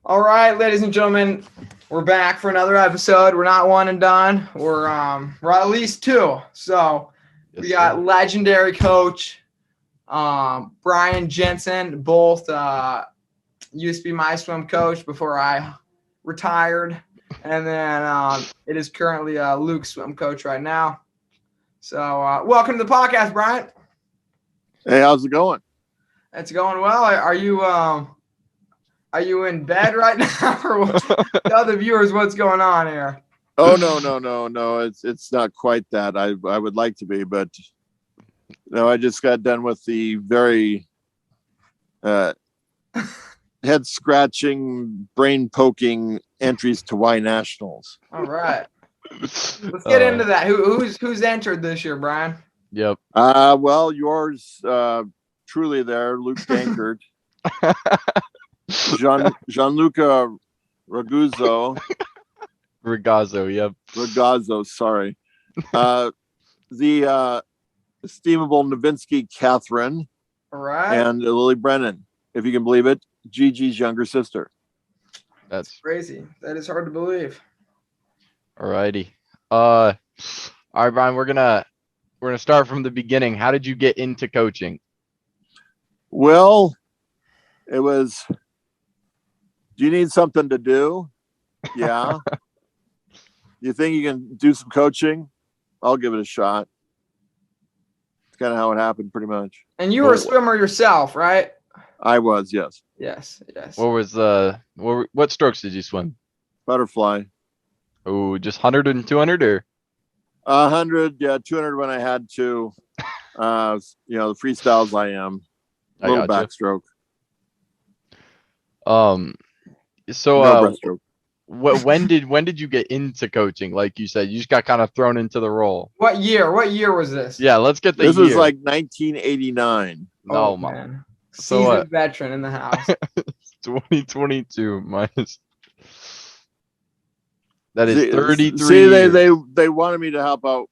All right, ladies and gentlemen, we're back for another episode. We're not one and done. We're at least two. So Yes, we got sir. legendary coach Brian Jensen. Both used to be my swim coach before I retired, and then it is currently Luke's swim coach right now. So welcome to the podcast, Brian. Hey, how's it going? It's going well. Are you in bed right now, or tell the viewers what's going on here? Oh no. It's not quite that. I would like to be, but no, I just got done with the very head scratching, brain poking entries to Y Nationals. All right, let's get into that. Who's entered this year, Brian? Yep. Well, yours truly there, Luke Dankert, Gianluca Raguzzo, Yep. Ragazzo, sorry. The estimable Novinski Catherine All right, and Lily Brennan, if you can believe it, Gigi's younger sister. That's crazy. That is hard to believe. alrighty. All right, Brian, we're gonna start from the beginning. How did you get into coaching? Well, it was, do you need something to do? Yeah. You think you can do some coaching? I'll give it a shot. It's kind of how it happened, pretty much. And you were a swimmer yourself, right? I was, yes. Yes. What was what strokes did you swim? Butterfly. Oh, just 100 and 200 or 100, yeah, 200 when I had to. The freestyles I am. I Little gotcha. backstroke. So No breaststroke. when did you get into coaching? Like you said, you just got kind of thrown into the role. What year? What year was this? Yeah, let's get the This year. was like 1989. No, man. So Seasoned veteran in the house. 2022 minus. That is See, 33 See, years. they wanted me to help out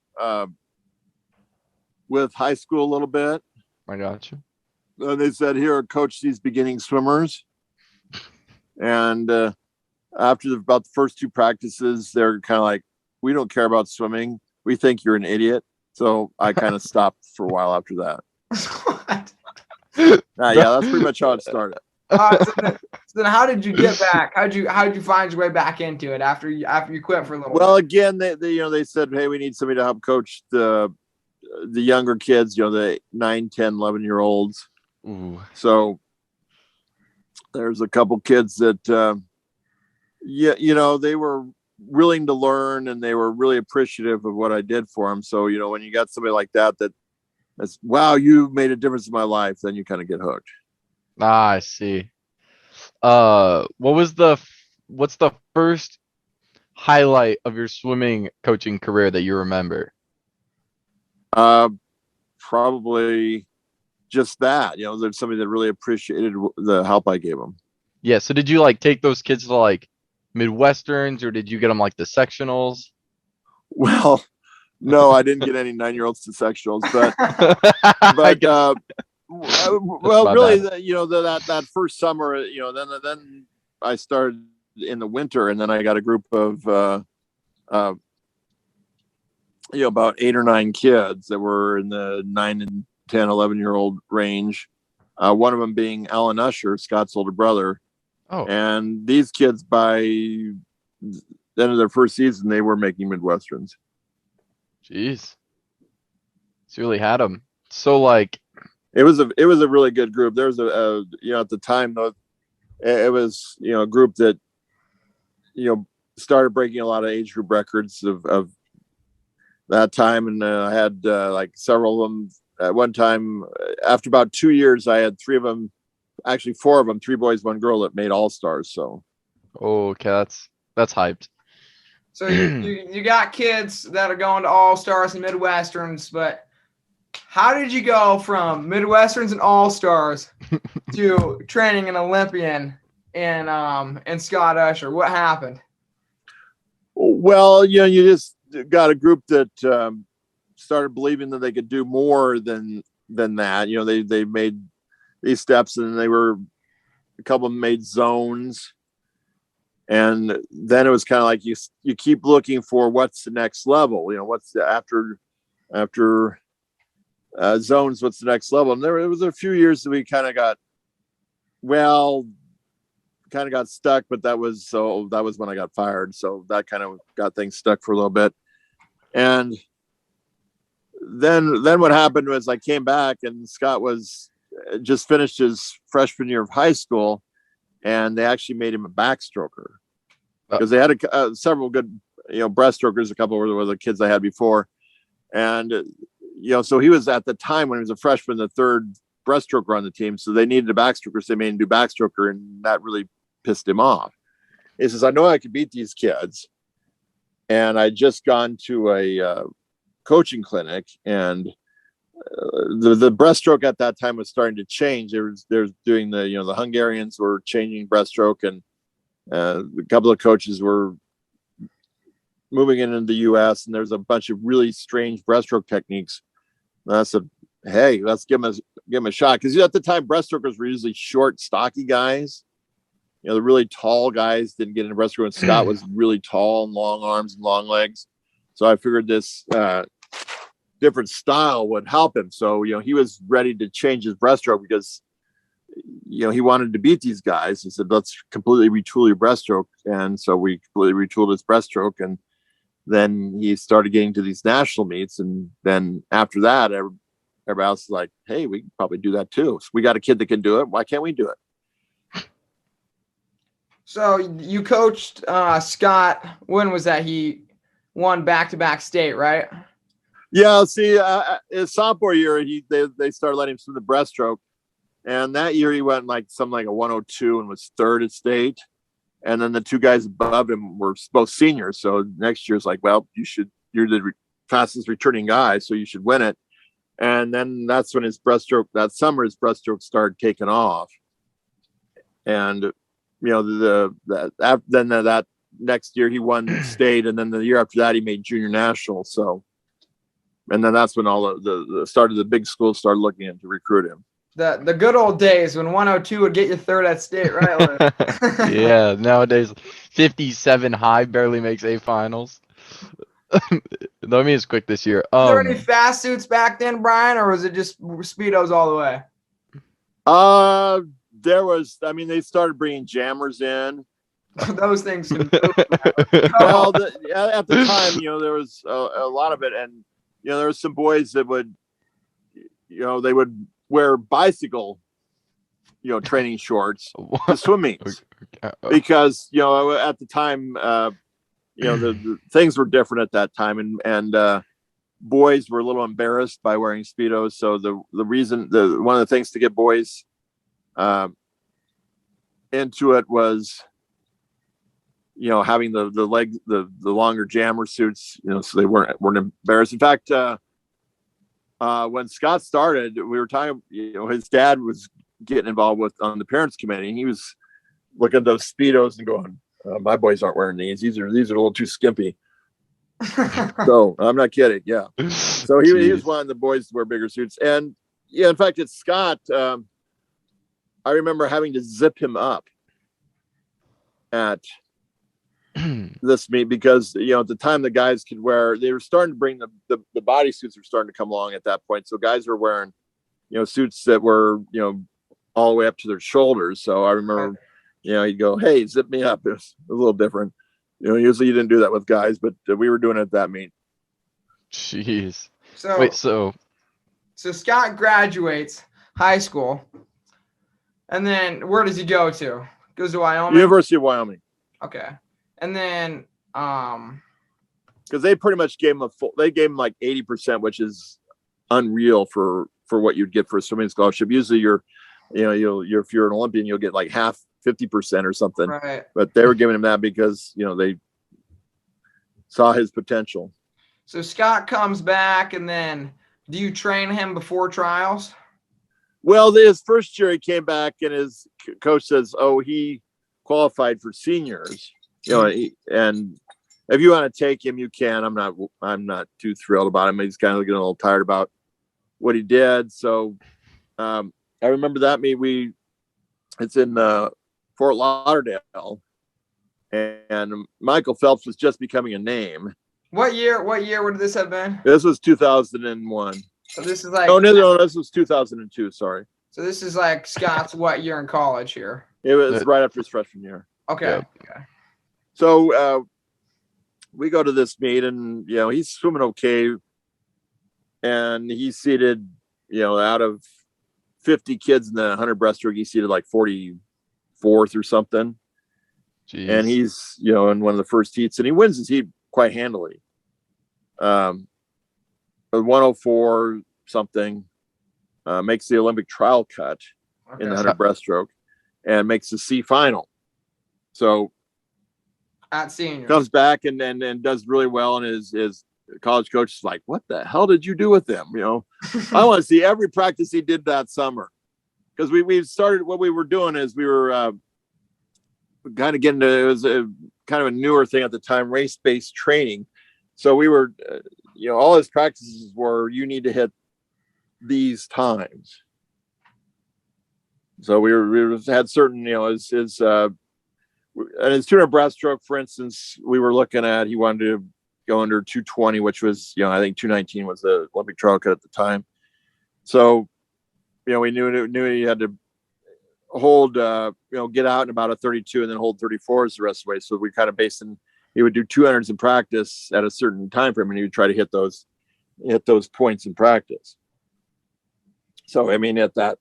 with high school a little bit. I got you. And they said, here, coach these beginning swimmers. And after about the first two practices, they're kind of like, we don't care about swimming. We think you're an idiot. So I kind of stopped for a while after that. What? Yeah, that's pretty much how it started. So then how did you get back? How'd you find your way back into it after you quit for a little Well, bit? again, they said, hey, we need somebody to help coach the younger kids, the 9, 10, 11-year-olds. Ooh. So there's a couple kids that, they were willing to learn and they were really appreciative of what I did for them. So, when you got somebody like that's, wow, you made a difference in my life, then you kind of get hooked. I see. What's the first highlight of your swimming coaching career that you remember? Probably just that, there's somebody that really appreciated the help I gave them. Yeah, so did you like take those kids to like Midwesterns or did you get them like the sectionals? Well, no, I didn't get any 9-year-olds to sectionals, but really, that first summer, then I started in the winter, and then I got a group of about 8 or 9 kids that were in the 9 and 10, 11-year-old range. One of them being Alan Usher, Scott's older brother. Oh. And these kids, by the end of their first season, they were making Midwesterns. Jeez. So you really had them. So like it was a really good group. There was at the time though, it was a group that started breaking a lot of age group records of that time, and I had like several of them at one time. After about 2 years, I had 3 of them, actually 4 of them, 3 boys, 1 girl, that made all-stars. So okay, that's hyped. So you got kids that are going to All-Stars and Midwesterns, but how did you go from Midwesterns and All-Stars to training an Olympian and Scott Usher? What happened? Well, you just got a group that started believing that they could do more than that. They made these steps, and a couple of them made zones, And then it was kind of like you keep looking for what's the next level, what's the after zones, what's the next level. And there was a few years that we kind of got stuck, but that was when I got fired. So that kind of got things stuck for a little bit. And then what happened was I came back, and Scott was just finished his freshman year of high school, and they actually made him a backstroker because they had several good, breaststrokers. A couple were the kids I had before. And, so he was, at the time when he was a freshman, the third breaststroker on the team. So they needed a backstroker. So they made him do backstroker, and that really pissed him off. He says, I know I could beat these kids. And I just gone to a coaching clinic, and the breaststroke at that time was starting to change. They're doing the Hungarians were changing breaststroke, and a couple of coaches were moving into the US, and there's a bunch of really strange breaststroke techniques. And I said, hey, let's give him a shot. Because at the time, breaststrokers were usually short, stocky guys. The really tall guys didn't get into breaststroke, and Scott was really tall and long arms and long legs. So I figured this different style would help him. So, he was ready to change his breaststroke because, he wanted to beat these guys. He said, let's completely retool your breaststroke. And so we completely retooled his breaststroke. And then he started getting to these national meets. And then after that, everybody else is like, hey, we can probably do that too. So we got a kid that can do it. Why can't we do it? So you coached Scott. When was that? He won back-to-back state, right? Yeah. See, his sophomore year, they started letting him swim the breaststroke, and that year he went something like a 102 and was third at state. And then the two guys above him were both seniors. So next year's like, well, you're the fastest returning guy, so you should win it. And then that's when that summer his breaststroke started taking off. And then that next year he won state, and then the year after that he made junior national. So, and then that's when all the start of the big schools started looking in to recruit him. The good old days when 102 would get you third at state, right? Yeah, nowadays 57 high barely makes A finals. Let me just quick this year. Was there any fast suits back then, Brian, or was it just Speedos all the way? There was, they started bringing jammers in. Those things. Well, at the time, there was a lot of it. And, there was some boys that would, they would wear bicycle, training shorts to swim meets. Because, at the time, the things were different at that time. And boys were a little embarrassed by wearing Speedos. So one of the things to get boys into it was having the longer jammer suits, so they weren't embarrassed. In fact, when Scott started, we were talking, his dad was getting involved on the parents committee, and he was looking at those Speedos and going, my boys aren't wearing these are a little too skimpy. So I'm not kidding. Yeah. So he was wanting the boys to wear bigger suits. And in fact, it's Scott. I remember having to zip him up at this meet because, at the time the guys could wear, they were starting to bring the body suits were starting to come along at that point. So guys were wearing, suits that were, all the way up to their shoulders. So I remember, he'd go, hey, zip me up. It was a little different. Usually you didn't do that with guys, but we were doing it at that meet. Jeez. So Scott graduates high school, and then where does he go to? Goes to Wyoming? University of Wyoming. Okay. And then because they pretty much gave him like 80%, which is unreal for what you'd get for a swimming scholarship. Usually if you're an Olympian, you'll get like half, 50% or something. Right. But they were giving him that because, they saw his potential. So Scott comes back, and then do you train him before trials? Well, his first year he came back, and his coach says, oh, he qualified for seniors, and if you want to take him, you can. I'm not too thrilled about him. He's kind of getting a little tired about what he did. So I remember that meet. It's in Fort Lauderdale, and Michael Phelps was just becoming a name. What year would this have been? This was 2001. So this is like no, this was 2002. Sorry. So this is like Scott's what year in college here? It was right after his freshman year. Okay. Yep. Okay. So we go to this meet, and he's swimming okay, and he's seated, out of 50 kids in the 100 breaststroke, he's seated like 44th or something. Jeez. And he's in one of the first heats, and he wins his heat quite handily. 104 something, makes the Olympic trial cut in the 100 breaststroke, and makes the C final. So at senior comes back and does really well, and his college coach is like, "What the hell did you do with him?" I want to see every practice he did that summer, because we started, what we were doing is we were kind of getting to, it was a kind of a newer thing at the time, race-based training. So we were, all his practices were, you need to hit these times. So we had certain, his 200 breaststroke, for instance, we were looking at, he wanted to go under 220, which was, I think 219 was the Olympic trial cut at the time. So, we knew he had to hold, get out in about a 32 and then hold 34s the rest of the way. So we kind of based in, he would do 200s in practice at a certain time frame, and he would try to hit those points in practice. So, I mean, at the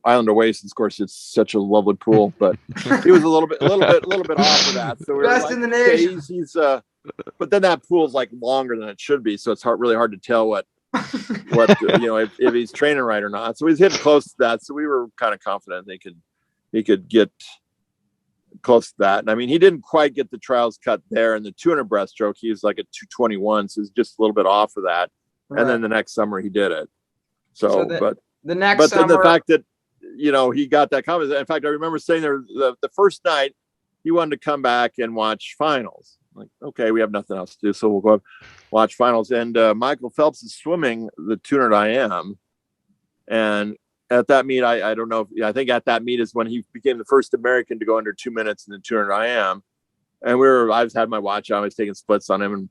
Island Oasis, of course, it's such a lovely pool, but he was a little bit off of that. So we best were in the nation. He's but then that pool is like longer than it should be, so it's really hard to tell what if he's training right or not. So he's hitting close to that. So we were kind of confident he could get close to that. And I mean, he didn't quite get the trials cut there in the 200 breaststroke. He was like at 221, so he's just a little bit off of that. Right. And then the next summer he did it. But then the fact that he got that confidence. In fact, I remember saying there the first night he wanted to come back and watch finals. Like, okay, we have nothing else to do, so we'll go watch finals. And Michael Phelps is swimming the 200 IM, and at that meet, I don't know. I think at that meet is when he became the first American to go under 2 minutes in the 200 IM. And I just had my watch on. I was taking splits on him, and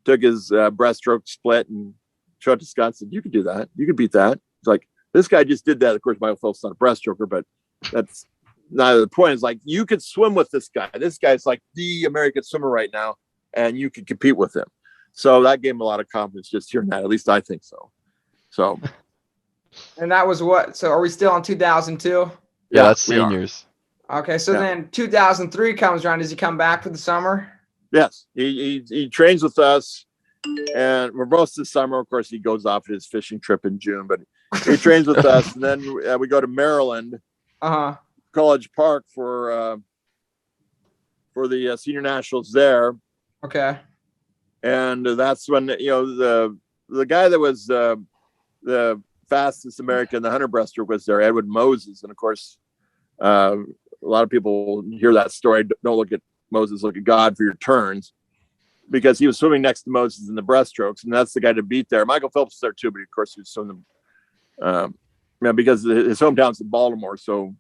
took his breaststroke split and showed it to Scott and said, "You could do that. You could beat that." It's like, this guy just did that. Of course, Michael Phelps is not a breaststroker, but that's not the point. It's like, you could swim with this guy. This guy's like the American swimmer right now, and you could compete with him. So that gave him a lot of confidence just hearing that. At least I think so. So. And that was what? So are we still in 2002? Yeah, that's seniors. Okay, so then 2003 comes around. Does he come back for the summer? Yes, he trains with us, and for most of the summer, of course, he goes off at his fishing trip in June. But he trains with us, and then we go to Maryland, College Park for the senior nationals there. Okay, and that's when the guy that was the fastest American in the 100 breaststroke was there, Edwin Moses, and of course, a lot of people hear that story. Don't look at Moses, look at God for your turns, because he was swimming next to Moses in the breaststrokes, and that's the guy to beat there. Michael Phelps was there too, but of course he was swimming because his hometown's in Baltimore, so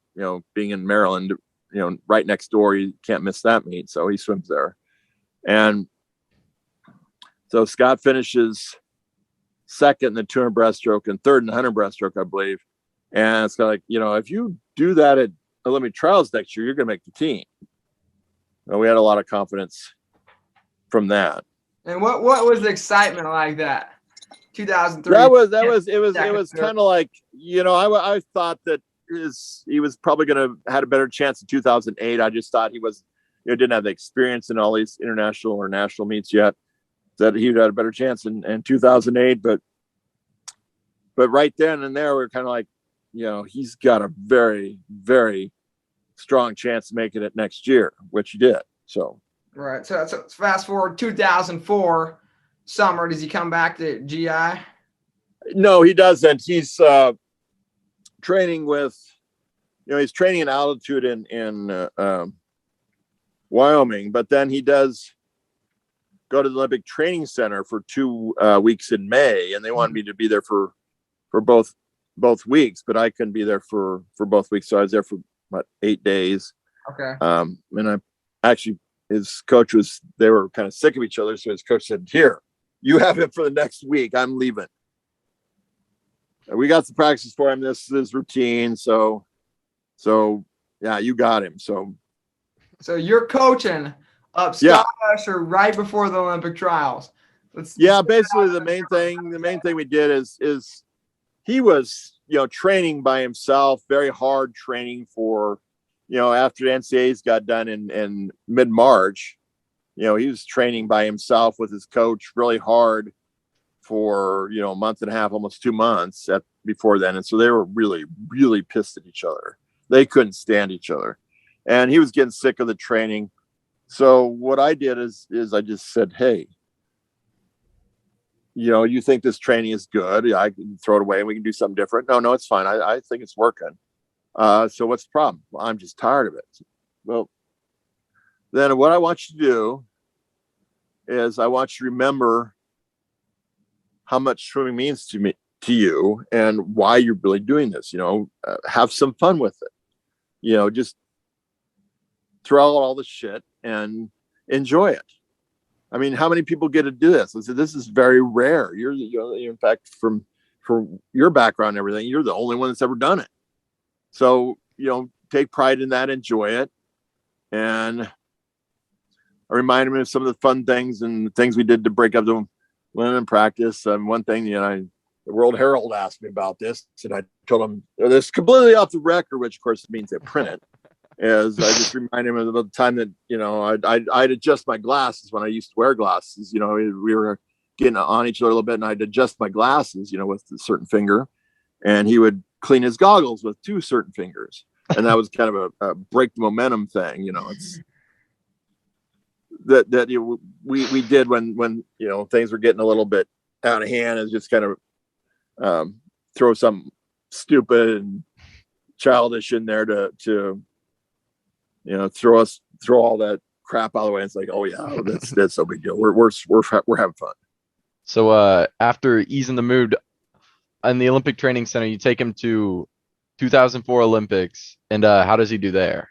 being in Maryland, right next door, you can't miss that meet, so he swims there. And so Scott finishes second in the 200 breaststroke and third in the 100 breaststroke, I believe. And it's kind of like, if you do that at Olympic trials next year, you're going to make the team. We had a lot of confidence from that. And what was the excitement like that? 2003. It was kind of like, I thought that he was probably going to had a better chance in 2008. I just thought he was, didn't have the experience in all these international or national meets yet, that he had a better chance in 2008. But right then and there, we were kind of like, he's got a very, very strong chance of making it next year, which he did. So right. So fast forward 2004 summer. Does he come back to GI? No, he doesn't. He's training with, he's training in altitude in Wyoming, but then he does go to the Olympic Training Center for 2 weeks in May, and they wanted me to be there for both weeks, but I couldn't be there for both weeks, so I was there for about 8 days. Okay. And I actually his coach they were kind of sick of each other. So his coach said, here, you have him for the next week. I'm leaving. And we got some practice for him. This is routine. So yeah, you got him. So you're coaching up Scott Usher right before the Olympic trials. Basically the main thing we did is he was, training by himself, very hard training for, after the NCAAs got done in mid-March, he was training by himself with his coach really hard for, a month and a half, almost 2 months before then. And so they were really, really pissed at each other. They couldn't stand each other. And he was getting sick of the training. So what I did is I just said, hey, you think this training is good? I can throw it away and we can do something different. No, it's fine. I think it's working. So what's the problem? Well, I'm just tired of it. Well, then what I want you to do is I want you to remember how much swimming means to you and why you're really doing this. Have some fun with it. Just throw out all the shit and enjoy it. I mean, how many people get to do this? I said, this is very rare. You're in fact, from your background and everything, you're the only one that's ever done it. So, take pride in that, enjoy it. And I reminded me of some of the fun things and things we did to break up the women in practice. One thing, the World Herald asked me about this, and I told them this completely off the record, which of course means they print it. As I just reminded him of the time that, I'd adjust my glasses when I used to wear glasses. We were getting on each other a little bit, and I'd adjust my glasses, with a certain finger, and he would clean his goggles with 2 certain fingers. And that was kind of a break the momentum thing. It's that we did when things were getting a little bit out of hand, is just kind of throw something stupid and childish in there to throw all that crap out of the way. And it's like, oh yeah, that's no big deal. We're having fun. So after easing the mood in the Olympic Training Center, you take him to 2004 Olympics, and how does he do there?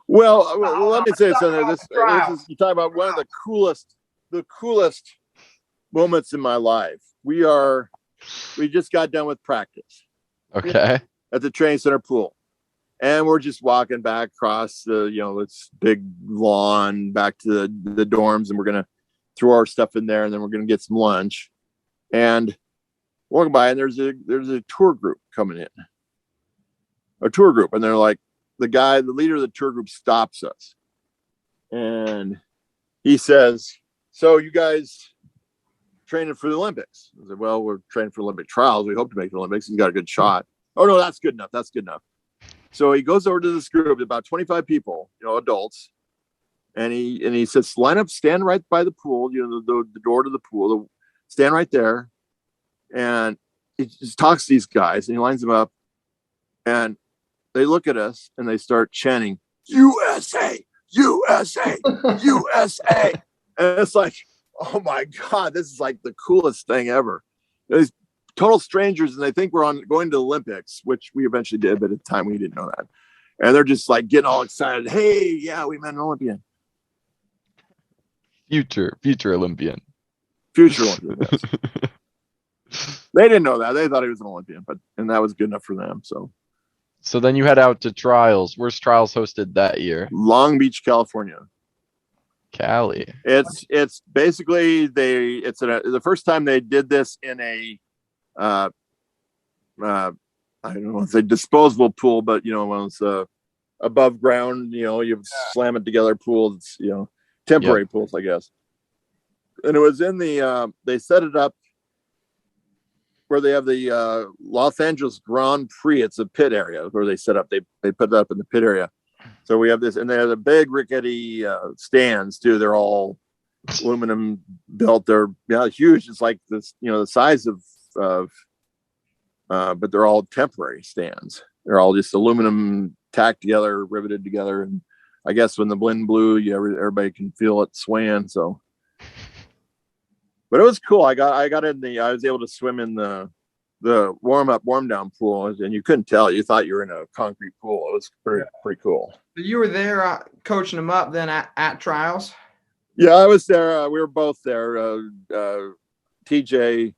Well, let me say something. This is, you talk about one of the coolest moments in my life. We just got done with practice. Okay. At the training center pool. And we're just walking back across the, this big lawn back to the dorms, and we're going to throw our stuff in there, and then we're going to get some lunch. And walking by, and there's a tour group coming in. A tour group. And they're like, the leader of the tour group stops us. And he says, so you guys training for the Olympics? I said, well, we're training for Olympic trials. We hope to make the Olympics. He's got a good shot. Oh, no, that's good enough. That's good enough. So he goes over to this group, about 25 people, adults, and he says, line up, stand right by the pool, the door to the pool, stand right there. And he just talks to these guys, and he lines them up, and they look at us, and they start chanting, USA, USA, USA. And it's like, oh my God, this is like the coolest thing ever. These total strangers, and they think we're going to the Olympics, which we eventually did, but at the time we didn't know that. And they're just like getting all excited. Hey, yeah, we met an Olympian. Future Olympian. Future Olympian. Yes. They didn't know that. They thought he was an Olympian, and that was good enough for them. So then you head out to trials. Where's trials hosted that year? Long Beach, California. Cali. It's basically the first time they did this in a I don't know, it's a disposable pool, but when it's above ground, you slam it together pool. It's temporary pools, I guess. And it was in they set it up where they have the Los Angeles Grand Prix. It's a pit area where they set up. They put it up in the pit area. So we have this, and they have the big rickety stands too. They're all aluminum built. They're huge. It's like this, the size of but they're all temporary stands. They're all just aluminum tacked together, riveted together. And I guess when the wind blew, everybody can feel it swaying. But it was cool. I was able to swim in the the warm down pool, and you couldn't tell. You thought you were in a concrete pool. It was pretty cool. So you were there coaching them up then at trials? Yeah, I was there. We were both there. TJ,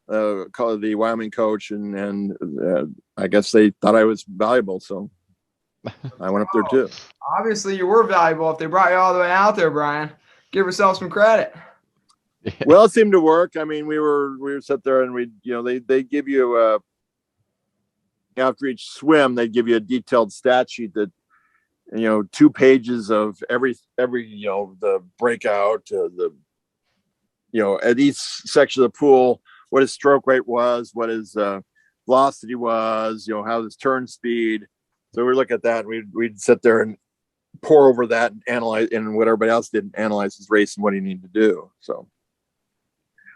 the Wyoming coach, and I guess they thought I was valuable, so I went up there too. Obviously, you were valuable if they brought you all the way out there, Brian. Give yourself some credit. Well, it seemed to work. I mean, we were sat there, and they give you after each swim, they give you a detailed stat sheet that 2 pages of every the breakout, at each section of the pool, what his stroke rate was, what his velocity was, how his turn speed. So we look at that, and we'd sit there and pour over that and analyze, and what everybody else did, analyze his race and what he needed to do. So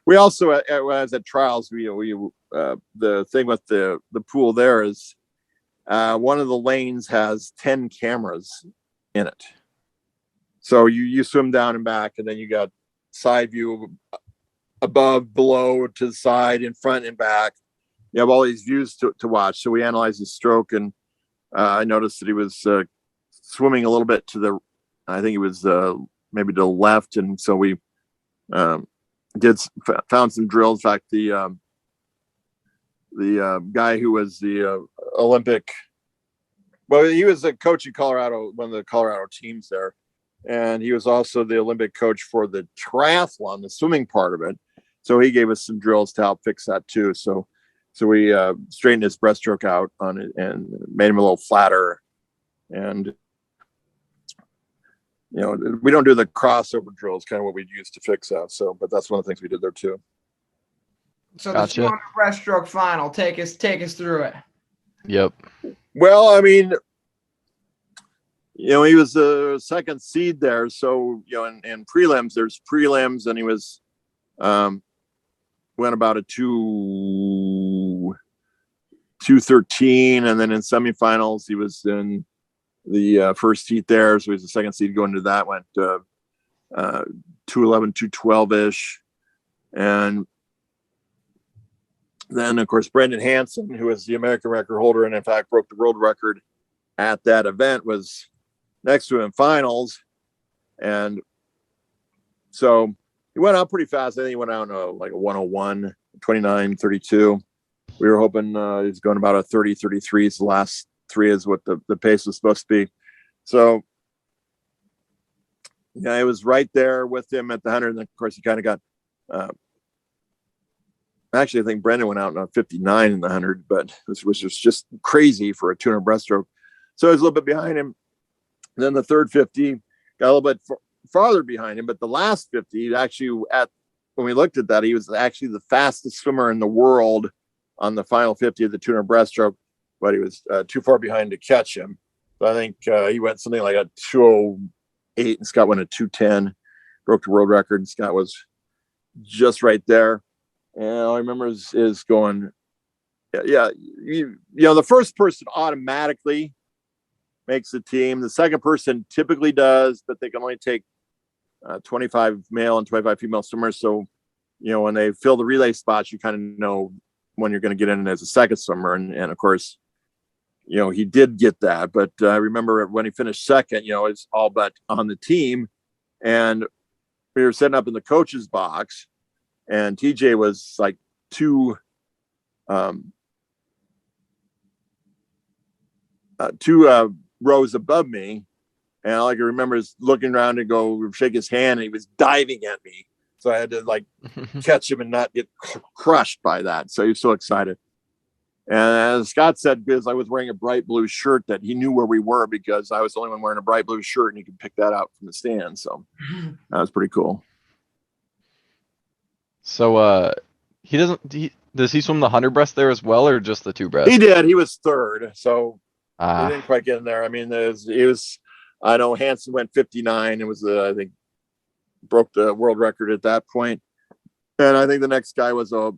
we also, as at trials, we the thing with the pool there is one of the lanes has 10 cameras in it. So you swim down and back, and then you got side view, above, below, to the side, in front and back. You have all these views to watch. So we analyzed his stroke, and I noticed that he was swimming a little bit to the, I think it was maybe to the left, and so we found some drills. In fact, the guy who was the Olympic, well, he was a coach in Colorado, one of the Colorado teams there, and he was also the Olympic coach for the triathlon, the swimming part of it. So he gave us some drills to help fix that too. So we straightened his breaststroke out on it and made him a little flatter. And we don't do the crossover drills, kind of what we'd use to fix that. So, but that's one of the things we did there too. So Gotcha. the 200 breaststroke final, take us through it. Yep. Well, I mean, he was the second seed there. So, in prelims, there's prelims, and he was, went about a 2:13, and then in semifinals, he was in the first heat there. So he was the second seed going to that, went 2:11, 2:12-ish. And then, of course, Brendan Hansen, who was the American record holder and in fact broke the world record at that event, was next to him in finals. And so he went out pretty fast. I think he went out like a 101, 29:32. We were hoping he's going about a 30:33. The last 3 is what the pace was supposed to be. So yeah, I was right there with him at the 100. And of course, he kind of got, actually, I think Brendan went out in a 59 in the 100, but this was just crazy for a 200 breaststroke. So I was a little bit behind him. And then the third 50 got a little bit farther behind him, but the last 50, actually, when we looked at that, he was actually the fastest swimmer in the world on the final 50 of the 200 breaststroke, but he was too far behind to catch him. So I think he went something like a 2:08, and Scott went a 2:10, broke the world record, and Scott was just right there. And all I remember is going, the first person automatically makes the team. The second person typically does, but they can only take 25 male and 25 female swimmers. So, when they fill the relay spots, you kind of know when you're going to get in as a second swimmer. And of course, he did get that. But I remember when he finished second, it's all but on the team. And we were setting up in the coach's box, and TJ was like two rows above me. And all I can remember is looking around and go shake his hand, and he was diving at me. So I had to catch him and not get crushed by that. So he was so excited. And as Scott said, because I was wearing a bright blue shirt, that he knew where we were because I was the only one wearing a bright blue shirt, and he could pick that out from the stand. So that was pretty cool. So does he swim the 100 breast there as well, or just the 2 breast? He did. He was third. So he didn't quite get in there. I mean, I know Hansen went 59. It was, I think, broke the world record at that point. And I think the next guy was a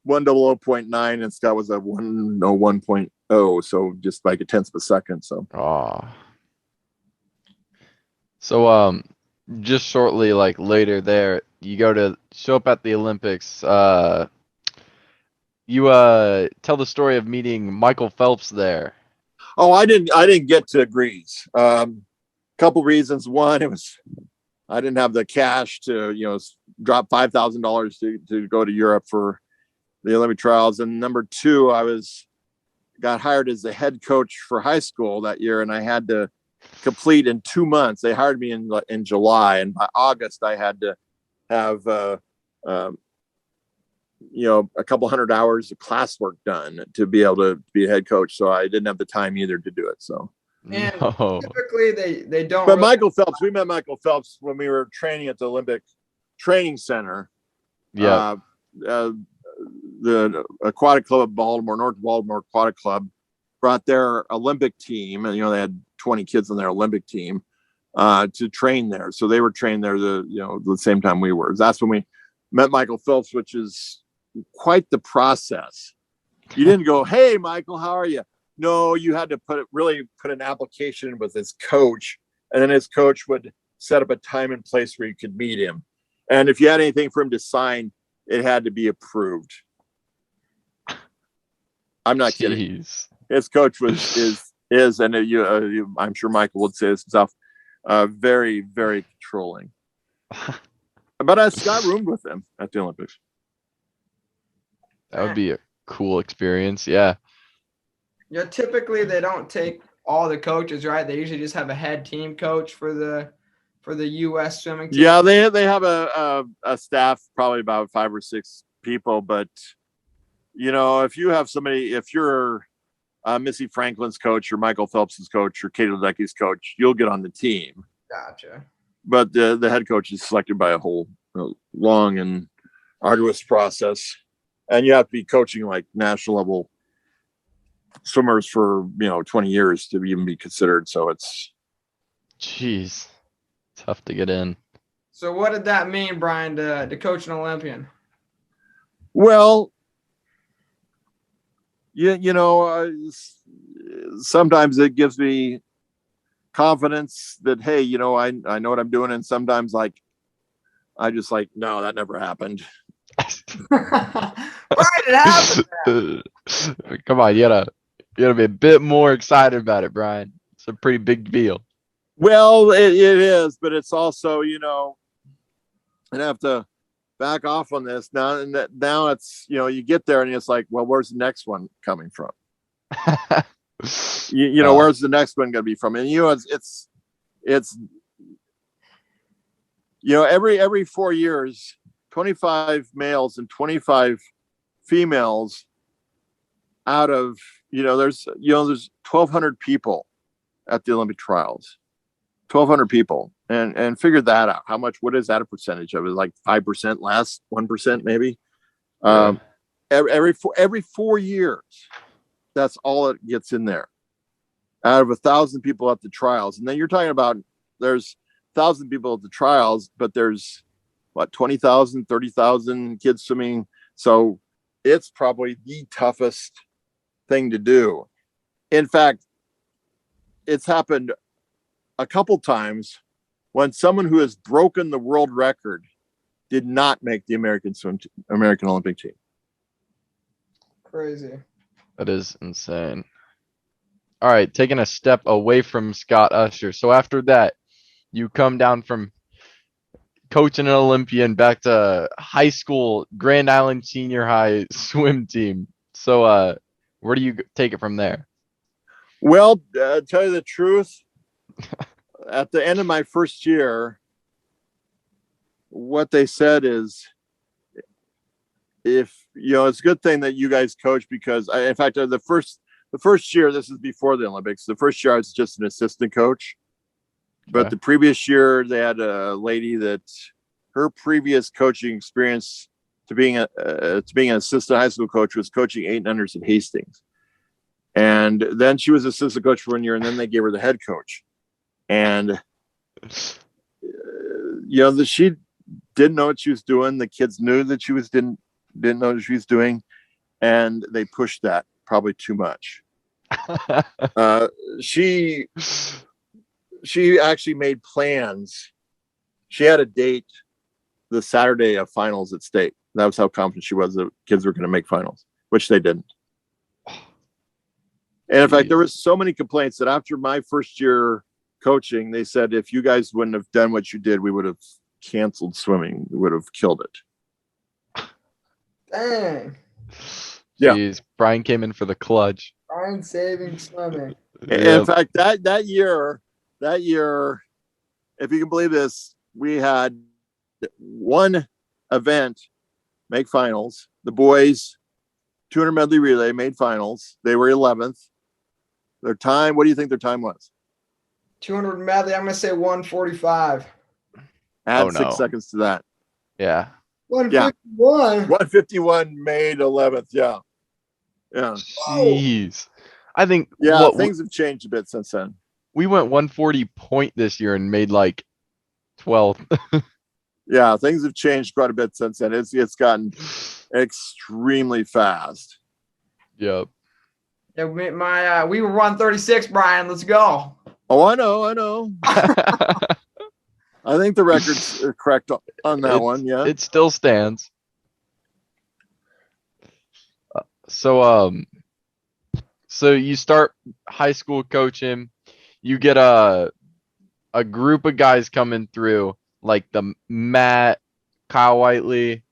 1:00.9, and Scott was a 1:01.0. So just like a tenth of a second. So. So just shortly, later there, you go to show up at the Olympics. You tell the story of meeting Michael Phelps there. Oh, I didn't get to Greece. Couple reasons. One, I didn't have the cash to drop $5,000 to go to Europe for the Olympic trials, and number two, I got hired as the head coach for high school that year, and I had to complete in 2 months. They hired me in July, and by August I had to have a couple hundred hours of classwork done to be able to be a head coach. So I didn't have the time either to do it. So, And No. typically they don't. but really- Michael Phelps, we met Michael Phelps when we were training at the Olympic Training Center. Yeah. The aquatic club of Baltimore, North Baltimore Aquatic Club, brought their Olympic team, and they had 20 kids on their Olympic team to train there. So they were trained there the same time we were. That's when we met Michael Phelps, which is quite the process. You didn't go, "Hey, Michael, how are you?" No, you had to put an application with his coach, and then his coach would set up a time and place where you could meet him. And if you had anything for him to sign, it had to be approved. I'm not kidding. Jeez. His coach is, and I'm sure Michael would say this himself, very, very controlling. But I got roomed with him at the Olympics. That would be a cool experience. Yeah. Yeah, typically they don't take all the coaches, right? They usually just have a head team coach for the U.S. swimming team. Yeah, they have a staff, probably about 5 or 6 people. But if you have somebody, if you're Missy Franklin's coach or Michael Phelps's coach or Katie Ledecky's coach, you'll get on the team. Gotcha. But the head coach is selected by a whole long and arduous process, and you have to be coaching like national level swimmers for 20 years to even be considered. So it's Jeez. Tough to get in. So what did that mean, Brian, to coach an Olympian? well, sometimes it gives me confidence that, hey, I know what I'm doing, and sometimes I just no, that never happened. Brian, it happened. Come on, you gotta be a bit more excited about it, Brian. It's a pretty big deal. Well, it is, but it's also, I have to back off on this now. And now it's, you get there and it's like, well, where's the next one coming from? Where's the next one going to be from? And it's every 4 years, 25 males and 25 females out of there's 1,200 people at the Olympic trials. 1,200 people, and figure that out. What is that a percentage of it? Like 5% less, 1% maybe. Every 4 years, that's all it gets in there. Out of 1,000 people at the trials, and then you're talking about there's 1,000 people at the trials, but there's 20,000, 30,000 kids swimming. So it's probably the toughest thing to do. In fact, it's happened a couple times when someone who has broken the world record did not make the American Olympic team. Crazy. That is insane. All right, taking a step away from Scott Usher. So after that, you come down from coaching an Olympian back to high school, Grand Island Senior High swim team. So where do you take it from there? Well, tell you the truth, at the end of my first year, what they said is, if it's a good thing that you guys coach, because in fact, the first year, this is before the Olympics, the first year I was just an assistant coach. But the previous year, they had a lady that her previous coaching experience to being an assistant high school coach was coaching 800s at Hastings. And then she was assistant coach for 1 year, and then they gave her the head coach. And she didn't know what she was doing. The kids knew that she didn't know what she was doing, and they pushed that probably too much. She actually made plans. She had a date the Saturday of finals at state. That was how confident she was that kids were going to make finals. which they didn't. And in fact, Jeez. there was so many complaints that after my first year coaching, they said, if you guys wouldn't have done what you did, we would have canceled swimming. We would have killed it. Dang. Yeah. Jeez, Brian came in for the clutch. Brian saving swimming. And in Yep. fact, that year, if you can believe this, we had one event make finals. The boys 200 medley relay made finals. They were 11th. Their time, what do you think their time was? 200 medley, I'm going to say 145. Add Oh, 6 no. seconds to that. Yeah. 151. 151 made 11th. Yeah. Yeah. Jeez. I think Yeah. Things have changed a bit since then. we went 140 point this year and made like 12th. Yeah. Things have changed quite a bit since then. It's gotten extremely fast. Yep. Yeah, we were 136, Brian. Let's go. Oh, I know. I think the records are correct on that one. Yeah. It still stands. So you start high school coaching, you get a group of guys coming through like the Matt, Kyle Whiteley.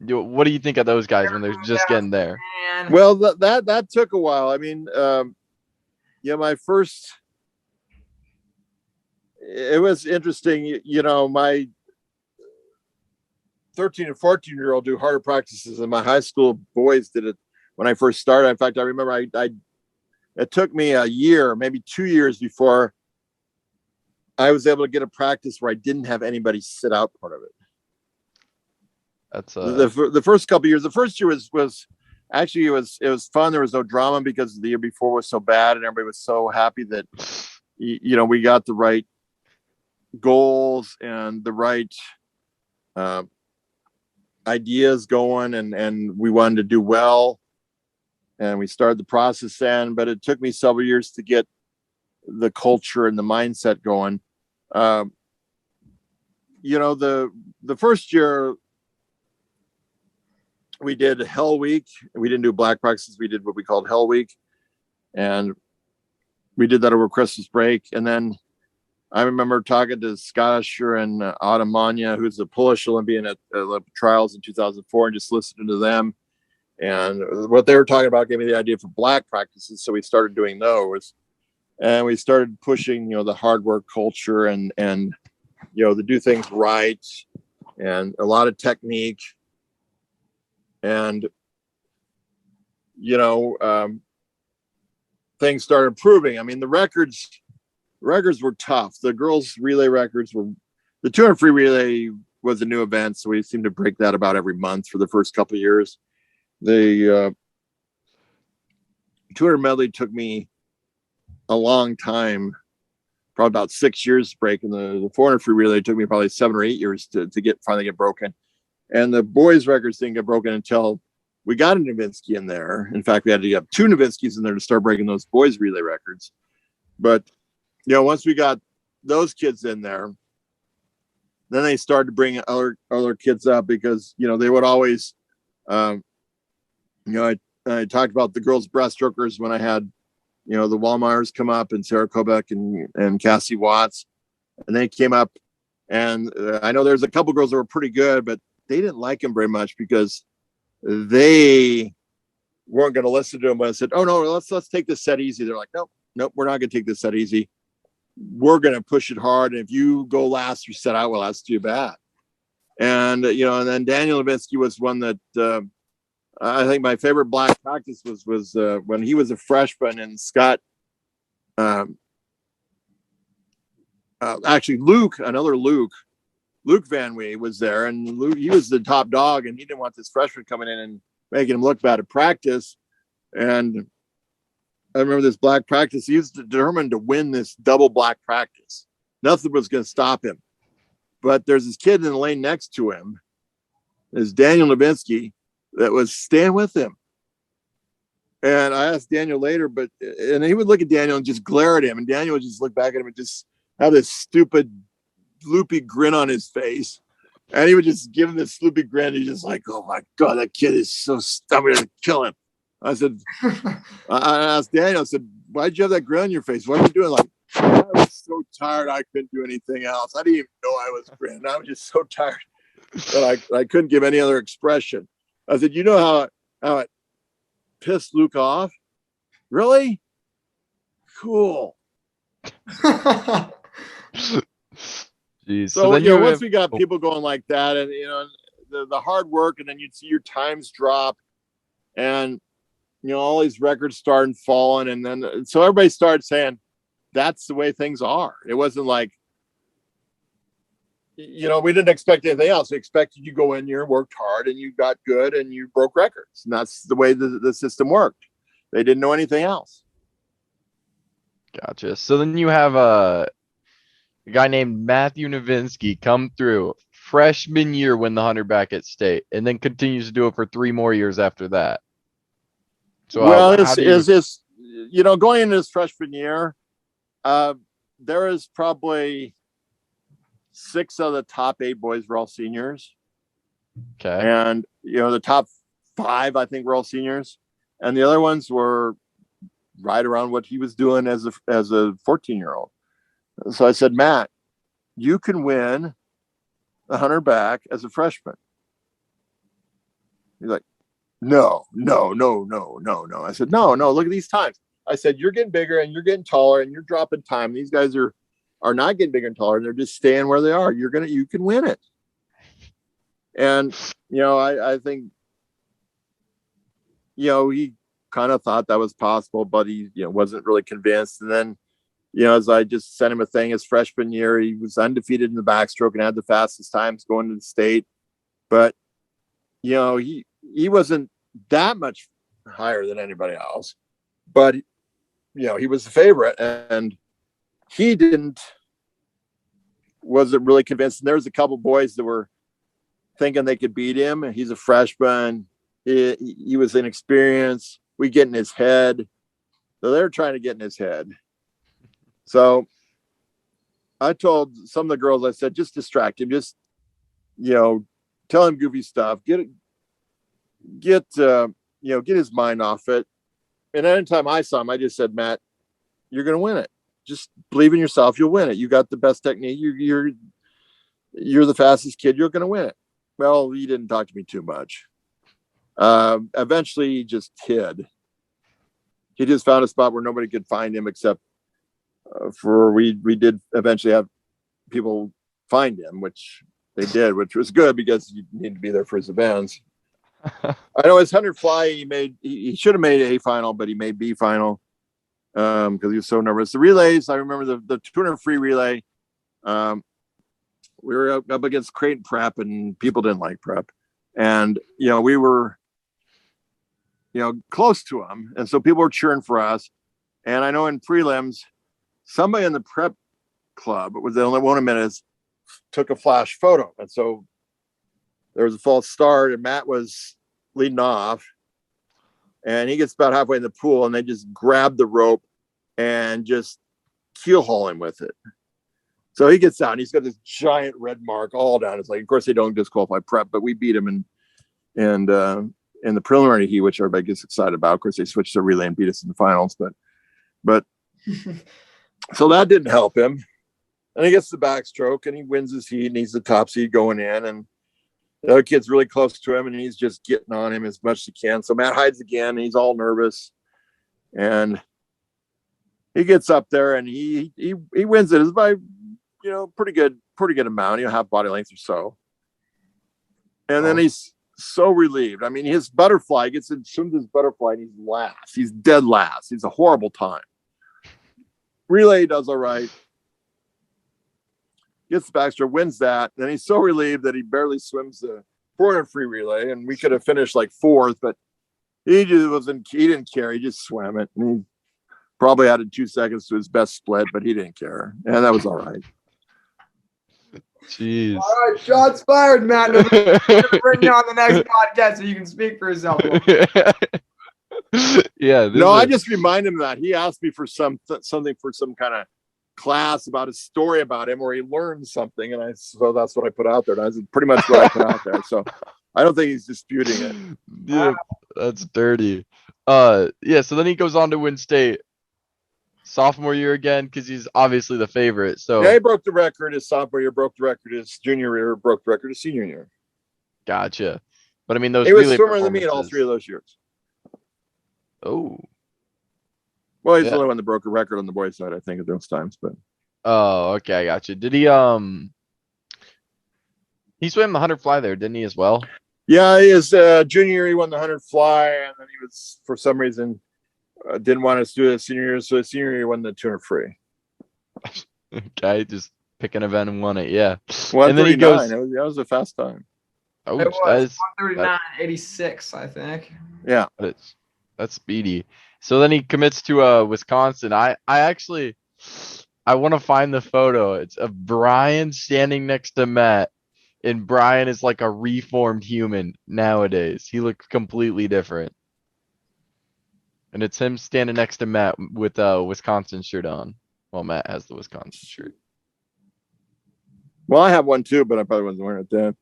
What do you think of those guys when they're just getting there? Man. Well, that took a while. I mean, my first, it was interesting. My 13 and 14-year-old do harder practices than my high school boys did it when I first started. In fact, I remember it took me a year, maybe 2 years before I was able to get a practice where I didn't have anybody sit out part of it. That's the first couple of years. The first year was actually it was fun. There was no drama because the year before was so bad, and everybody was so happy that we got the right goals and the right ideas going, and we wanted to do well, and we started the process then. But it took me several years to get the culture and the mindset going. The first year we did Hell Week. We didn't do black practices. We did what we called Hell Week, and we did that over Christmas break. And then I remember talking to Scott Usher and Autumn Mania, who's a Polish Olympian at Olympic trials in 2004, and just listening to them. And what they were talking about gave me the idea for black practices. So we started doing those, and we started pushing, the hard work culture and to do things right, and a lot of technique. And, things started improving. I mean, the records were tough. The girls' relay records were, the 200 free relay was a new event, so we seemed to break that about every month for the first couple of years. The 200 medley took me a long time, probably about 6 years to break, and the 400 free relay took me probably 7 or 8 years to finally get broken. And the boys' records didn't get broken until we got a Novinski in there. In fact, we had to get 2 Novinskis in there to start breaking those boys' relay records. But once we got those kids in there, then they started bringing other kids up, because they would always, I talked about the girls' breaststrokers when I had, the Wallmeyers come up, and Sarah Kobeck and Cassie Watts, and they came up, and I know there's a couple girls that were pretty good, but they didn't like him very much because they weren't going to listen to him. But I said, "Oh no, let's take this set easy." They're like, "Nope, we're not going to take this set easy. We're going to push it hard. And if you go last, you set out. Well, that's too bad." And and then Daniel Novinski was one that I think my favorite black practice was when he was a freshman, and Scott, actually Luke Van Wee was there, and Luke, he was the top dog, and he didn't want this freshman coming in and making him look bad at practice. And I remember this black practice. He was determined to win this double black practice. Nothing was going to stop him. But there's this kid in the lane next to him, is Daniel Novinski, that was staying with him. And I asked Daniel later, and he would look at Daniel and just glare at him, and Daniel would just look back at him and just have this stupid loopy grin on his face, and he would just give him this loopy grin. He's just like, "Oh my God, that kid is so stubborn, to kill him." I said, I asked Daniel, I said, why'd you have that grin on your face? What are you doing? Like, I was so tired I couldn't do anything else. I didn't even know I was grinning. I was just so tired that I couldn't give any other expression. I said, you know how it pissed Luke off? Really? Cool. Jeez. So, then once we got people going like that, and the hard work, and then you'd see your times drop, and all these records started falling, and then so everybody started saying that's the way things are. It wasn't like, we didn't expect anything else. We expected you go in here, worked hard, and you got good, and you broke records, and that's the way the system worked. They didn't know anything else. Gotcha. So then you have a guy named Matthew Novinski come through freshman year, win the 100 back at state, and then continues to do it for 3 more years after that. So going into his freshman year, there is probably 6 of the top 8 boys were all seniors. Okay. And the top 5, I think, were all seniors, and the other ones were right around what he was doing as a 14-year-old. So I said, Matt, you can win the 100 back as a freshman. He's like, no. I said, no, look at these times. I said, you're getting bigger and you're getting taller and you're dropping time. These guys are not getting bigger and taller, and they're just staying where they are. You can win it. And I think he kind of thought that was possible, but he wasn't really convinced. And then as I just sent him a thing his freshman year, he was undefeated in the backstroke and had the fastest times going to the state. But he wasn't that much higher than anybody else. But he was the favorite, and he wasn't really convinced. And there was a couple boys that were thinking they could beat him. He's a freshman. He was inexperienced. We get in his head. So they're trying to get in his head. So I told some of the girls, I said, just distract him. Just, tell him goofy stuff. Get his mind off it. And anytime I saw him, I just said, Matt, you're going to win it. Just believe in yourself. You'll win it. You got the best technique. You're the fastest kid. You're going to win it. Well, he didn't talk to me too much. Eventually he just hid. He just found a spot where nobody could find him except we did eventually have people find him, which they did, which was good because you need to be there for his events. I know his 100 fly, he should have made A final, but he made B final because he was so nervous. The relays, I remember the 200 free relay. We were up against Creighton Prep, and people didn't like Prep, and we were close to them, and so people were cheering for us. And I know in prelims, somebody in the Prep club, it was the only 1 minute, took a flash photo, and so there was a false start, and Matt was leading off, and he gets about halfway in the pool, and they just grab the rope and just keel haul him with it. So he gets out, and he's got this giant red mark all down his leg. Of course, they don't disqualify Prep, but we beat him in the preliminary heat, which everybody gets excited about. Of course, they switched to relay and beat us in the finals, but so that didn't help him. And he gets the backstroke, and he wins his heat, and he's the top seed going in, and the other kid's really close to him, and he's just getting on him as much as he can. So Matt hides again, and he's all nervous, and he gets up there, and he wins it. It's by pretty good amount, half body length or so. And then he's so relieved. I mean, his butterfly gets in, swims his butterfly, and he's last. He's dead last. He's a horrible time. Relay does all right. Gets the backstroke, wins that. Then he's so relieved that he barely swims the 400 free relay, and we could have finished like 4th, but he didn't care. He just swam it. And he probably added 2 seconds to his best split, but he didn't care. And that was all right. Jeez. All right, shots fired, Matt. I'm gonna bring you on the next podcast so you can speak for yourself. Yeah. I just remind him that he asked me for something for some kind of class about a story about him where he learned something, and so that's what I put out there. That's pretty much what I put out there. So I don't think he's disputing it. Yeah, that's dirty. Yeah. So then he goes on to win state sophomore year again because he's obviously the favorite. So Yeah, he broke the record his sophomore year, broke the record his junior year, broke the record his senior year. gotcha. But I mean, those He was relay swimmer in the meet all performances. 3 of those years. Oh. Well, he's the Yeah. only one that broke a record on the boys' side, I think, at those times. But Oh, okay, I got you. Did he swam the 100 fly there, didn't he as well? yeah, his junior year he won the 100 fly, and then he was for some reason didn't want us to do it his senior year, so his senior year he won the 200 free. Okay, just pick an event and won it. Yeah. And then he 139. goes. That was a fast time. Oh, It was that, 139.86, I think. Yeah. that's speedy. So then he commits to Wisconsin. I actually want to find the photo. It's of Brian standing next to Matt, and Brian is like a reformed human nowadays. He looks completely different. And it's him standing next to Matt with a Wisconsin shirt on. Well, Matt has the Wisconsin shirt. Well, I have one too, but I probably wasn't wearing it then.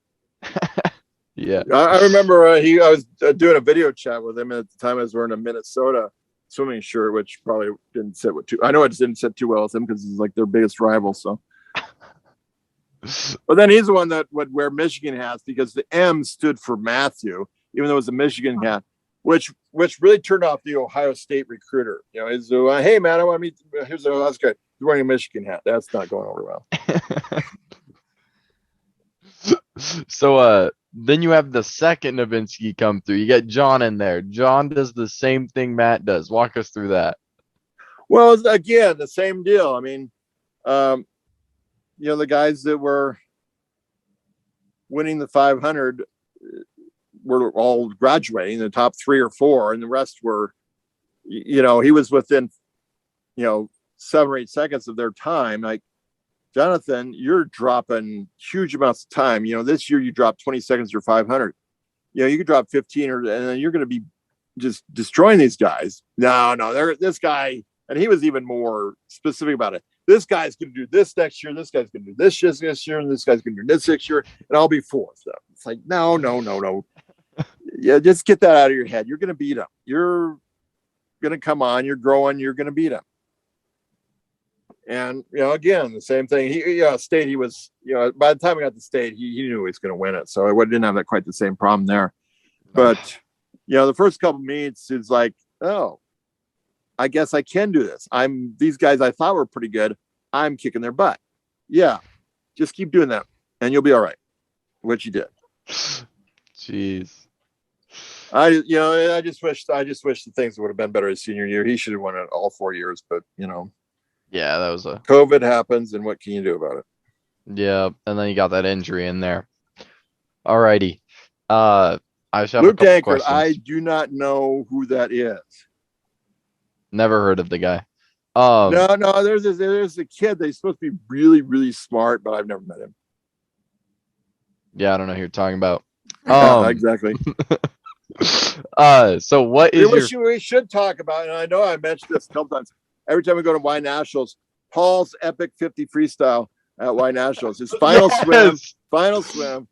Yeah. I remember I was doing a video chat with him, and at the time I was wearing a Minnesota swimming shirt, which probably didn't sit with too. I know it didn't sit too well with him because he's like their biggest rival. So, but then he's the one that would wear Michigan hats because the M stood for Matthew, even though it was a Michigan hat, which really turned off the Ohio State recruiter. You know, he's hey man, I want to meet. Here's the last guy. He's wearing a Michigan hat. That's not going over well. So then you have the second Novinski come through. You get John in there. John does the same thing Matt does. Walk us through that. Well, again, the same deal. I mean, the guys that were winning the 500 were all graduating, the top 3 or 4, and the rest were, he was within, 7 or 8 seconds of their time. Like, Jonathan, you're dropping huge amounts of time. This year you dropped 20 seconds or 500. You could drop 15 and then you're going to be just destroying these guys. No, this guy, and he was even more specific about it. This guy's going to do this next year. This guy's going to do this year, and this guy's going to do this next year, and I'll be 4th. So it's like, no. Yeah, just get that out of your head. You're going to beat him. You're going to come on. You're growing. You're going to beat him. And, again, the same thing. State, he was, by the time we got to state, he knew he was going to win it. So I didn't have quite the same problem there. But, the first couple meets is like, oh, I guess I can do this. These guys I thought were pretty good. I'm kicking their butt. Yeah. Just keep doing that and you'll be all right. Which you did. Jeez. I just wish the things would have been better his senior year. He should have won it all 4 years, but Yeah, that was COVID happens, and what can you do about it? Yeah, and then you got that injury in there. Alrighty. I just have Luke a couple Dankert, questions. I do not know who that is. Never heard of the guy. No, there's a kid that's supposed to be really, really smart, but I've never met him. Yeah, I don't know who you're talking about. Exactly. So what is we should talk about, and I know I mentioned this a couple times. Every time we go to Y Nationals, Paul's epic 50 freestyle at Y Nationals. His final swim.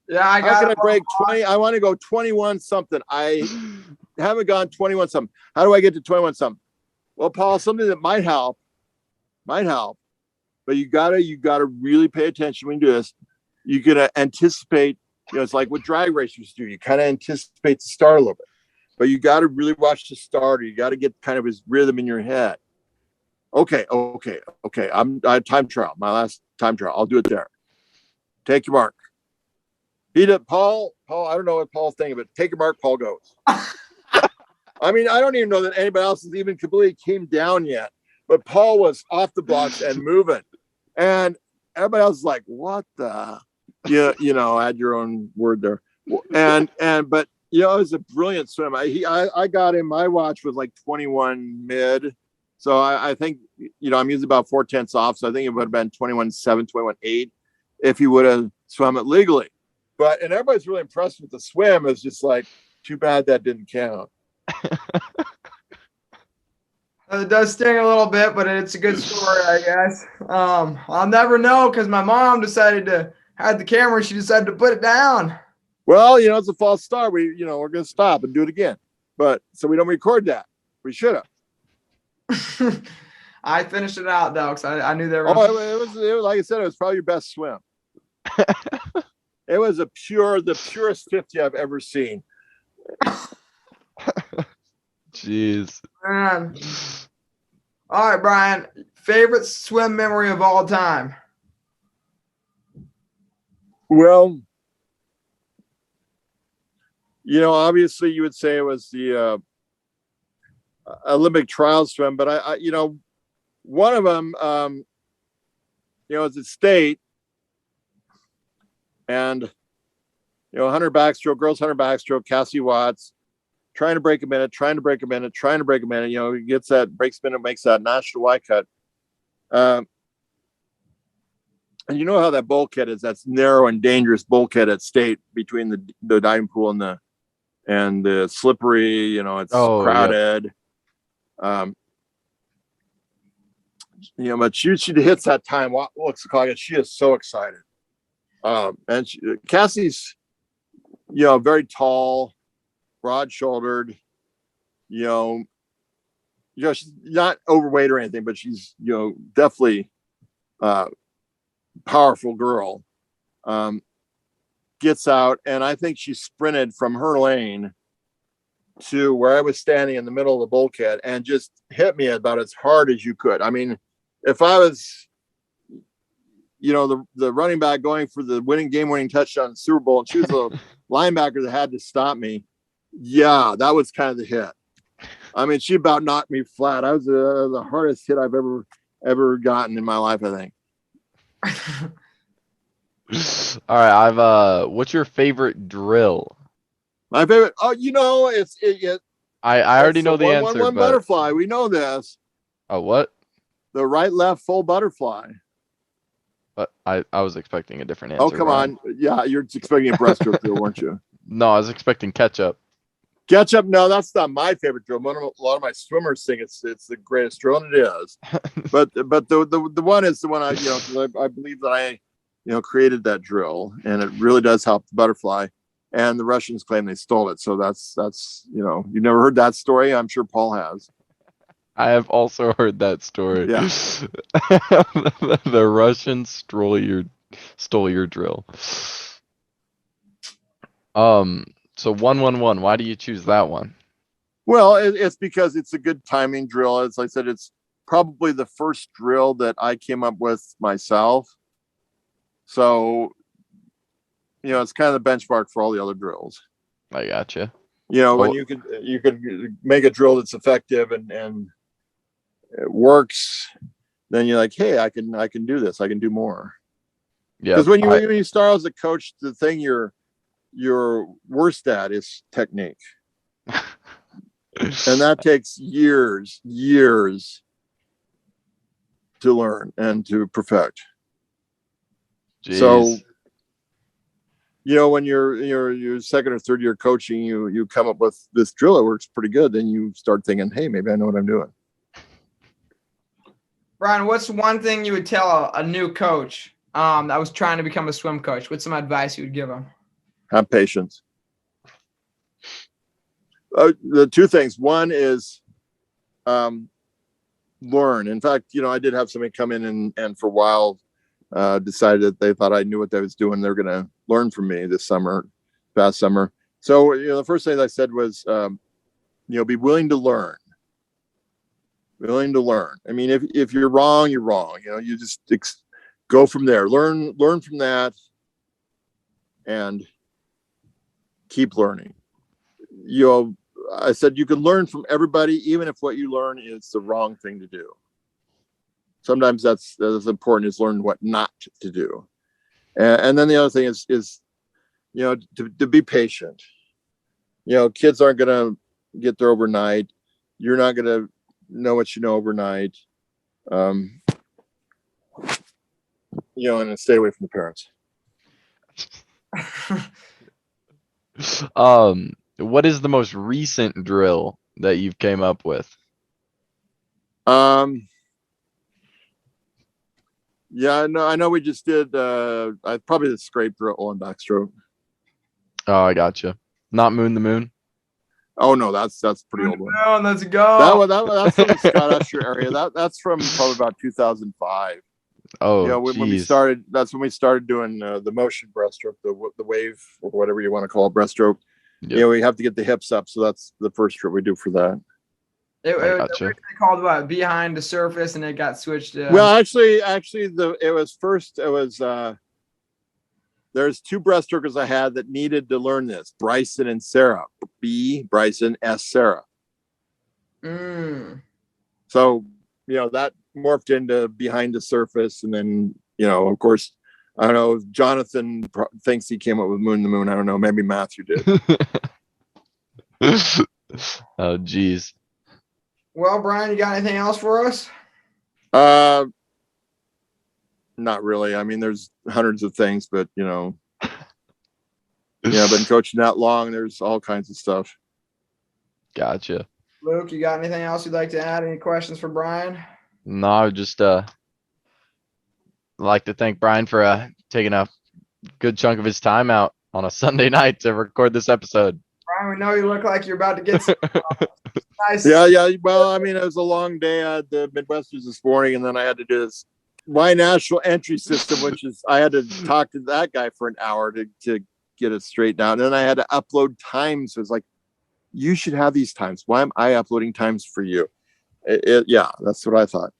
Yeah, I got. How can I break 20? I want to go 21 something. I haven't gone 21 something. How do I get to 21 something? Well, Paul, something that might help, but you gotta really pay attention when you do this. You gotta anticipate. It's like what drag racers do. You kind of anticipate the start a little bit. But you got to really watch the starter. You got to get kind of his rhythm in your head. Okay. I time trial. My last time trial. I'll do it there. Take your mark. He did. Paul. I don't know what Paul's thinking, but take your mark. Paul goes. I mean, I don't even know that anybody else has even completely came down yet. But Paul was off the blocks and moving, and everybody else is like, "What the?" Add your own word there, but. It was a brilliant swim. I got him. My watch was like 21 mid. So I think, I'm usually about 4/10 off. So I think it would have been 21.7, 21.8 if he would have swum it legally. And everybody's really impressed with the swim. It's just like, too bad that didn't count. It does sting a little bit, but it's a good story, I guess. I'll never know because my mom decided to had the camera. She decided to put it down. Well, it's a false start. We're going to stop and do it again. But so we don't record that. We should have. I finished it out though, because I knew they were. Oh, it was like I said, it was probably your best swim. It was the purest 50 I've ever seen. Jeez. Man. All right, Brian. Favorite swim memory of all time? Well, obviously you would say it was the Olympic trial swim, but I one of them, is at state, and 100 backstroke, girls 100 backstroke, Cassie Watts, trying to break a minute, gets that breaks minute, makes that national Y cut. And you know how that bulkhead is, that's narrow and dangerous bulkhead at state between the diving pool and the slippery, it's crowded. Yep. But she hits that time, looks like she is so excited. And Cassie's, very tall, broad-shouldered, she's not overweight or anything, but she's, definitely powerful girl. Gets out, and I think she sprinted from her lane to where I was standing in the middle of the bulkhead and just hit me about as hard as you could. I mean, if I was, the running back going for the game-winning touchdown in the Super Bowl, and she was the linebacker that had to stop me, yeah, that was kind of the hit. I mean, she about knocked me flat. I was the hardest hit I've ever gotten in my life, I think. All right, what's your favorite drill? My favorite, I already know the answer. One butterfly. We know this. Oh, what? The right, left, full butterfly. But I was expecting a different answer. Oh, come on. Yeah, you're expecting a breaststroke drill, weren't you? No, I was expecting ketchup. Ketchup? No, that's not my favorite drill. A lot of my swimmers think it's the greatest drill, and it is. but the one is the one I believe that I created that drill, and it really does help the butterfly. And the Russians claim they stole it. So that's you never heard that story. I'm sure Paul has. I have also heard that story. Yeah. The Russians stole your drill. So 1-1-1. Why do you choose that one? Well, it's because it's a good timing drill. As I said, it's probably the first drill that I came up with myself. So, it's kind of the benchmark for all the other drills. I gotcha. When you could make a drill that's effective and it works, then you're like, hey, I can do this. I can do more. Yeah. Because when you start as a coach, the thing you're worst at is technique. And that takes years to learn and to perfect. Jeez. So, when you're second or third year coaching, you come up with this drill that works pretty good. Then you start thinking, hey, maybe I know what I'm doing. Brian, what's one thing you would tell a new coach that was trying to become a swim coach? What's some advice you would give them? Have patience. The two things. One is learn. In fact, I did have somebody come in and for a while decided that they thought I knew what I was doing. They're going to learn from me past summer. So, the first thing I said was, be willing to learn. Willing to learn. I mean, if you're wrong, you're wrong. You just go from there. Learn from that, and keep learning. I said you can learn from everybody, even if what you learn is the wrong thing to do. Sometimes that's important, is learn what not to do. And then the other thing is to be patient. Kids aren't going to get there overnight. You're not going to know what you know overnight. And stay away from the parents. What is the most recent drill that you've came up with? Yeah, I know we just did probably the scrape drill on backstroke. Oh, I gotcha. Not Moon the Moon. Oh no, that's pretty old one. Let's go. That's from the Scott Usher area. That's from probably about 2005. Oh, When we geez. started, that's when we started doing the motion breaststroke, the wave or whatever you want to call it, breaststroke. Yep. We have to get the hips up, so that's the first trip we do for that. It was gotcha. originally called what? Behind the Surface, and it got switched to. Well, actually, there's two breaststrokers I had that needed to learn this: Bryson and Sarah. B Bryson, S Sarah. So that morphed into Behind the Surface, and then of course, I don't know. Jonathan thinks he came up with Moon the Moon. I don't know. Maybe Matthew did. Oh, geez. Well, Brian, you got anything else for us? Not really. I mean, there's hundreds of things, but I've been coaching that long. There's all kinds of stuff. Gotcha. Luke, you got anything else you'd like to add? Any questions for Brian? No, I would just like to thank Brian for taking a good chunk of his time out on a Sunday night to record this episode. Brian, we know you look like you're about to get some nice. Yeah. Well, I mean, it was a long day. I had the Midwesterners this morning, and then I had to do this my national entry system, which is I had to talk to that guy for an hour to get it straightened out. And then I had to upload times. So it's like, you should have these times. Why am I uploading times for you? Yeah, that's what I thought.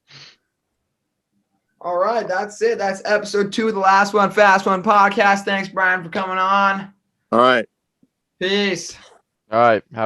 All right, that's it. That's episode 2 of the Last One Fast One podcast. Thanks, Brian, for coming on. All right. Peace. All right. Have